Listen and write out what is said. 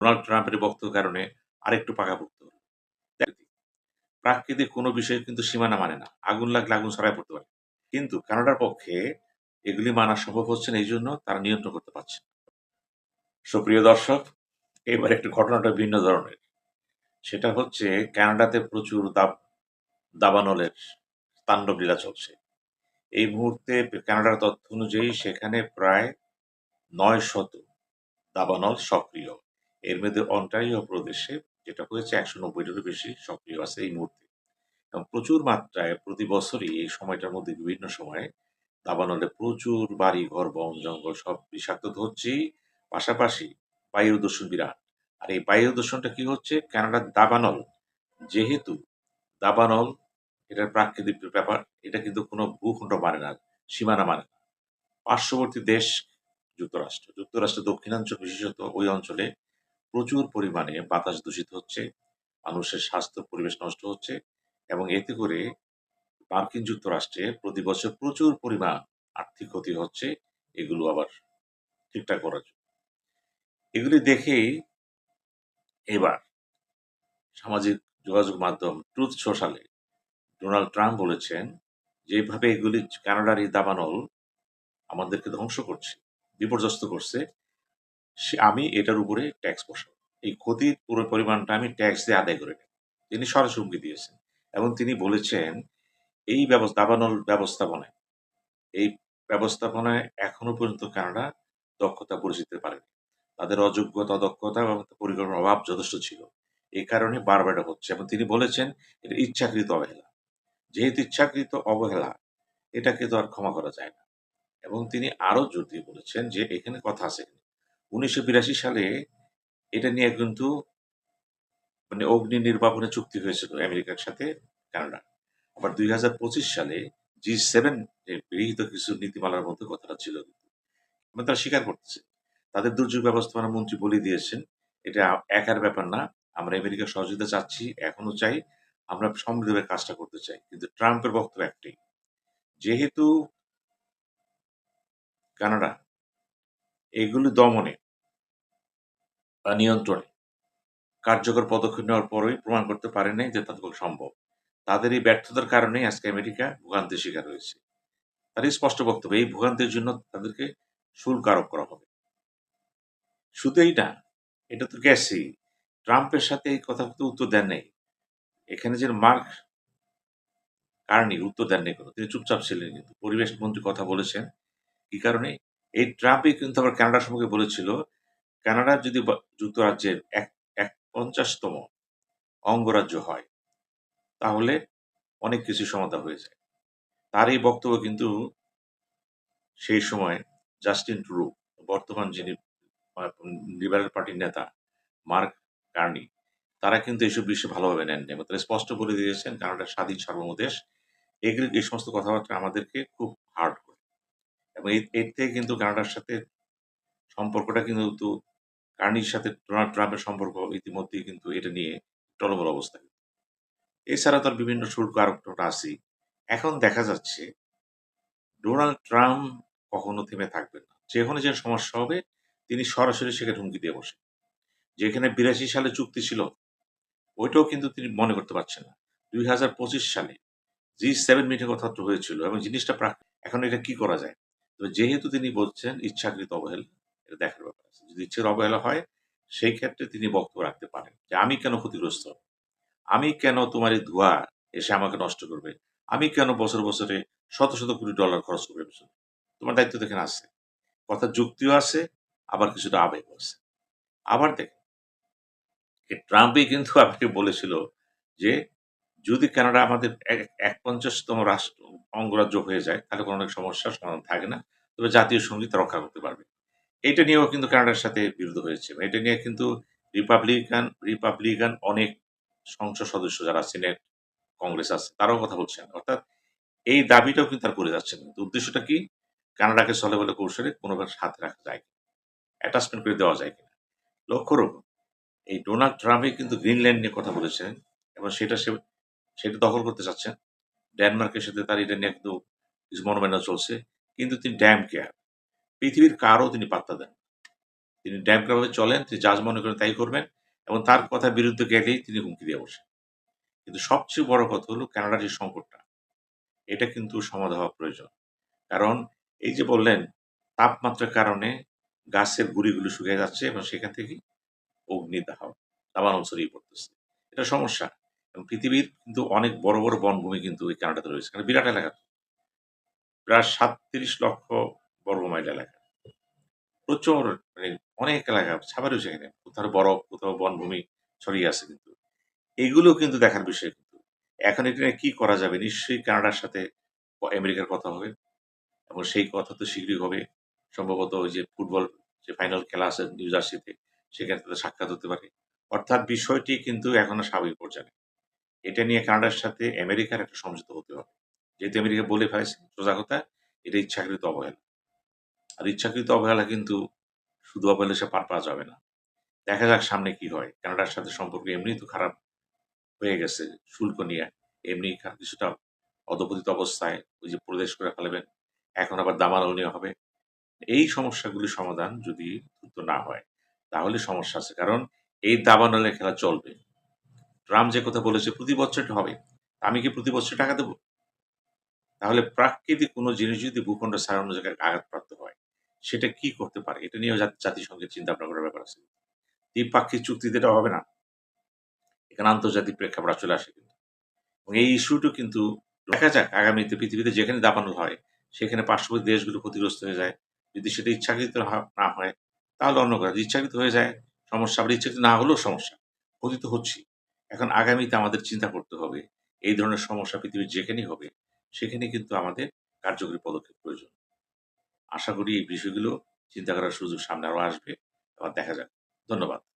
Donald ট্রাম্পের বক্তব্যের কারণে আরেকটু পাকাপোক্ত হলো। দেখেন, প্রাকৃতিক কোনো বিষয় কিন্তু সীমানা মানে না। আগুন লাগলে আগুন ছড়ায় পড়তে পারে। কিন্তু কানাডার পক্ষে এগুলি মানা সম্ভব হচ্ছে না, এইজন্য তারা নিয়ন্ত্রণ করতে পারছে না। সুপ্রিয় দর্শক, এবার একটু ঘটনাটা ভিন্ন ধরনের। সেটা হচ্ছে কানাডাতে প্রচুর দাবানলের তাণ্ডবলীলা চলছে। এই মুহূর্তে কানাডার তথ্য অনুযায়ী সেখানে প্রায় ৯০০ দাবানল সক্রিয়। এর মধ্যে অন্টারিও প্রদেশে যেটা হয়েছে ১৯০টারও বেশি সক্রিয় আছে এই মুহূর্তে। এবং প্রচুর মাত্রায় প্রতি বছরই এই সময়টার মধ্যে বিভিন্ন সময়ে দাবানলে প্রচুর বাড়ি-ঘর, বন-জঙ্গল সব বিষাক্ত হচ্ছেই, পাশাপাশি বায়ু দূষণ বিরাট। আর এই বায়ু দূষণটা কি হচ্ছে? কানাডার দাবানল, যেহেতু দাবানল এটার প্রাকৃতিক ব্যাপার, এটা কিন্তু কোনো ভূখণ্ড মানে না, সীমানা মানে না। পার্শ্ববর্তী দেশ যুক্তরাষ্ট্র। যুক্তরাষ্ট্রের দক্ষিণাঞ্চল বিশেষত ওই অঞ্চলে প্রচুর পরিমাণে বাতাস দূষিত হচ্ছে, মানুষের স্বাস্থ্য পরিবেশ নষ্ট হচ্ছে এবং এতে করে মার্কিন যুক্তরাষ্ট্রে প্রতি বছর প্রচুর পরিমাণ আর্থিক ক্ষতি হচ্ছে, এগুলো আবার ঠিকঠাক করার জন্য। এগুলি দেখেই এবার সামাজিক যোগাযোগ মাধ্যম ট্রুথ সোশ্যালে ডোনাল্ড ট্রাম্প বলেছেন, যেভাবে এগুলি কানাডার এই দাবানল আমাদেরকে ধ্বংস করছে, বিপর্যস্ত করছে, আমি এটার উপরে ট্যাক্স বসাবো। এই ক্ষতির পুরো পরিমাণটা আমি ট্যাক্স দিয়ে আদায় করে নেব। তিনি সরাসরি হুমকি দিয়েছেন এবং তিনি বলেছেন, এই দাবানল ব্যবস্থাপনায় এই ব্যবস্থাপনায় এখনো পর্যন্ত কানাডা দক্ষতা পরিচিত পারেনি। তাদের অযোগ্যতা, অদক্ষতা এবং পরিকল্পনার অভাব যথেষ্ট ছিল। এই কারণে বারবার এটা হচ্ছে এবং তিনি বলেছেন, এটা ইচ্ছাকৃত অবহেলা। যেহেতু ইচ্ছাকৃত অবহেলা, এটাকে তো আর ক্ষমা করা যায় না। এবং তিনি আরো জোর দিয়ে বলেছেন যে এখানে কথা আছে। ১৯৮২ সালে এটা নিয়ে কিন্তু মানে অগ্নি নির্বাপনের চুক্তি হয়েছিল আমেরিকার সাথে কানাডার। আবার ২০২৫ সালে G7 এ গৃহীত কিছু নীতিমালার মধ্যে কথাটা ছিল কিন্তু। এবং তারা স্বীকার করতেছে। তাদের দুর্যোগ ব্যবস্থাপনা মন্ত্রী বলে দিয়েছেন, এটা একার ব্যাপার না। আমরা আমেরিকার সহযোগিতা চাচ্ছি, এখনো চাই। আমরা সম্মিলিতভাবে কাজটা করতে চাই। কিন্তু ট্রাম্পের বক্তব্য একটাই। যেহেতু কানাডা এগুলি দমনে বা নিয়ন্ত্রণে কার্যকর পদক্ষেপ নেওয়ার পরেই প্রমাণ করতে পারে নাই যে তাদের পক্ষে সম্ভব। তাদের এই ব্যর্থতার কারণেই আজকে আমেরিকা ভোগান্তির শিকার হয়েছে। তার এই স্পষ্ট বক্তব্য, এই ভোগান্তির জন্য তাদেরকে শুল্ক আরোপ করা হবে। শুধু এই না, এটা তো গেছেই। ট্রাম্পের সাথে এই কথা তো উত্তর দেন নাই। এখানে যে মার্ক কার্নি উত্তর দেন নাই কোনো। তিনি চুপচাপ ছিলেন কিন্তু। পরিবেশ মন্ত্রী কথা বলেছেন। কি কারণে? এই ট্রাম্পই কিন্তু আবার কানাডা সম্পর্কে বলেছিল, কানাডা যদি যুক্তরাজ্যের ১/৫০তম অঙ্গরাজ্য হয়, তাহলে অনেক কিছু সমাধা হয়ে যায়। তার এই বক্তব্য কিন্তু সেই সময় জাস্টিন ট্রুডো, বর্তমান যিনি আ লিবারেল পার্টির নেতা মার্ক কার্নি, তারা কিন্তু এসব বিষয় ভালোভাবে নেননি এবং তারা স্পষ্ট বলে দিয়েছেন কানাডা স্বাধীন সার্বভৌম দেশ। এই সমস্ত কথাবার্তা আমাদেরকে খুব হার্ট করে এবং এর থেকে কিন্তু কানাডার সাথে সম্পর্কটা কিন্তু কার্নির সাথে ডোনাল্ড ট্রাম্পের সম্পর্ক ইতিমধ্যেই কিন্তু এটা নিয়ে টলমল অবস্থায়। এছাড়া তার বিভিন্ন শুল্ক আরোপটা আছেই। এখন দেখা যাচ্ছে ডোনাল্ড ট্রাম্প কখনো থেমে থাকবেন না। যেখানে যে সমস্যা হবে তিনি সরাসরি সেখানে হুমকি দিয়ে বসেন। যেখানে ৮২ সালে চুক্তি ছিল, ওইটাও কিন্তু তিনি মনে করতে পারছেন না। ২০২৫ সালে G7 মিটিং কথাবার্তা হয়েছিল এবং জিনিসটা এখন এটা কি করা যায়? তো যেহেতু তিনি বলছেন ইচ্ছাকৃত অবহেলা, এটা দেখার ব্যাপার আছে। যদি ইচ্ছার অবহেলা হয়, সেই ক্ষেত্রে তিনি বক্তব্য রাখতে পারেন যে, "আমি কেন ক্ষতিগ্রস্ত হব? আমি কেন তোমার এই ধোঁয়া এসে আমাকে নষ্ট করবে? আমি কেন বছরে শত, শত কোটি ডলার খরচ করব এর পেছনে? তোমার দায়িত্ব তো এখানে আছে।" কথার যুক্তিও আছে, আবার কিছুটা আবেগও আছে। আবার দেখেন, এই ট্রাম্পই কিন্তু আপনাকে বলেছিল যে, যদি কানাডা আমাদের ১/৫০তম অঙ্গরাজ্য হয়ে যায়, তাহলে কোনো অনেক সমস্যার সমাধান থাকে না। তবে জাতীয় সঙ্গীত রক্ষা করতে পারবে। এইটা নিয়েও কিন্তু কানাডার সাথে বিরোধ হয়েছে। এটা নিয়ে কিন্তু রিপাবলিকান অনেক সংসদ সদস্য যারা সিনেট, কংগ্রেস আছে, তারাও কথা বলছেন। অর্থাৎ এই দাবিটাও কিন্তু তারা করে যাচ্ছেন। কিন্তু উদ্দেশ্যটা কি? কানাডাকে ছলে বলে কৌশলে কোনোভাবে সাথে রাখা যায় কিনা, অ্যাটাচমেন্ট করে দেওয়া যায় কিনা। লক্ষ্য রাখুন, এই ডোনাল্ড ট্রাম্পই কিন্তু গ্রিনল্যান্ড নিয়ে কথা বলেছেন এবং সেটা দখল করতে চাচ্ছেন। ডেনমার্কের সাথে তার এটা নিয়ে কিন্তু কিছু মনোমালিন্য চলছে। কিন্তু তিনি ড্যাম কেয়ার। পৃথিবীর কারও তিনি পাত্তা দেন না। তিনি ড্যামকাভাবে চলেন, তিনি যা মনে করেন তাই করবেন এবং তার কথার বিরুদ্ধে গেলেই তিনি হুমকি দিয়ে বসেন। কিন্তু সবচেয়ে বড় কথা হলো কানাডার যে সংকটটা, এটা কিন্তু সমাধা হওয়া প্রয়োজন। কারণ এই যে বললেন, তাপমাত্রার কারণে গাছের গুঁড়িগুলো শুকিয়ে যাচ্ছে এবং সেখান থেকেই অগ্নিদাহ, দাবানল ছড়িয়ে পড়তেছে। এটা সমস্যা এবং পৃথিবীর কিন্তু অনেক বড়, বড় বনভূমি কিন্তু এই কানাডাতে রয়েছে। কারণ বিরাট এলাকা, প্রায় ৩৭ লক্ষ বর্গমাইল এলাকা। প্রচুর মানে অনেক এলাকা ছাপারও সেখানে। কোথাও বরফ, কোথাও বনভূমি ছড়িয়ে আছে কিন্তু। এগুলো কিন্তু দেখার বিষয় কিন্তু। এখন এটা নিয়ে কি করা যাবে? নিশ্চয়ই কানাডার সাথে আমেরিকার কথা হবে এবং সেই কথা তো শীঘ্রই হবে। সম্ভবত ওই যে ফুটবল যে ফাইনাল খেলা আছে নিউ জার্সিতে, সেখানে তাদের সাক্ষাৎ হতে পারে। অর্থাৎ বিষয়টি কিন্তু এখনো স্বাভাবিক পর্যায়ে নেই। এটা নিয়ে কানাডার সাথে আমেরিকার একটা সমঝোতা হতে হবে। যেহেতু আমেরিকা বলে ফেলেছে সোজা কথা, এটা ইচ্ছাকৃত অবহেলা। আর ইচ্ছাকৃত অবহেলা কিন্তু শুধু অবহেলা সে পার পাওয়া যাবে না। দেখা যাক সামনে কি হয়। কানাডার সাথে সম্পর্ক এমনিই তো খারাপ হয়ে গেছে শুল্ক নিয়ে। এমনি কিছুটা অধপতিত অবস্থায় ওই যে প্রদেশ করে ফেলবেন। এখন আবার দামানো নেওয়া হবে। এই সমস্যাগুলির সমাধান যদি দ্রুত না হয়, তাহলে সমস্যা আছে। কারণ এই দাবানলের খেলা চলবে। ট্রাম্প যে কথা বলেছে প্রতি বছর এটা হবে। আমি কি প্রতি বছর টাকা দেব? তাহলে প্রাকৃতিক কোন জিনিস যদি ভূখণ্ড ছাড়া অন্য জায়গায় আঘাতপ্রাপ্ত হয়, সেটা কি করতে পারে? এটা নিয়েও জাতিসংঘের চিন্তা ভাবনা করার ব্যাপার আছে। দ্বিপাক্ষিক চুক্তিতে এটা হবে না। এখানে আন্তর্জাতিক প্রেক্ষাপট চলে আসে কিন্তু। এবং এই ইস্যুটা কিন্তু দেখা যাক আগামীতে পৃথিবীতে যেখানে দাবানল হয়, সেখানে পার্শ্ববর্তী দেশগুলো ক্ষতিগ্রস্ত হয়ে যায়। যদি সেটা ইচ্ছাকৃত না হয়, তাহলে অন্য কথা। যদি ইচ্ছাকৃত হয়ে যায়, সমস্যা। আবার ইচ্ছাকৃত না হলেও সমস্যা। ক্ষতি তো হচ্ছেই। এখন আগামীতে আমাদের চিন্তা করতে হবে, এই ধরনের সমস্যা পৃথিবীর যেখানেই হবে, সেখানে কিন্তু আমাদের কার্যকরী পদক্ষেপ প্রয়োজন। আশা করি এই বিষয়গুলো চিন্তা করার সুযোগ সামনে আরো আসবে। আবার দেখা যাক। ধন্যবাদ।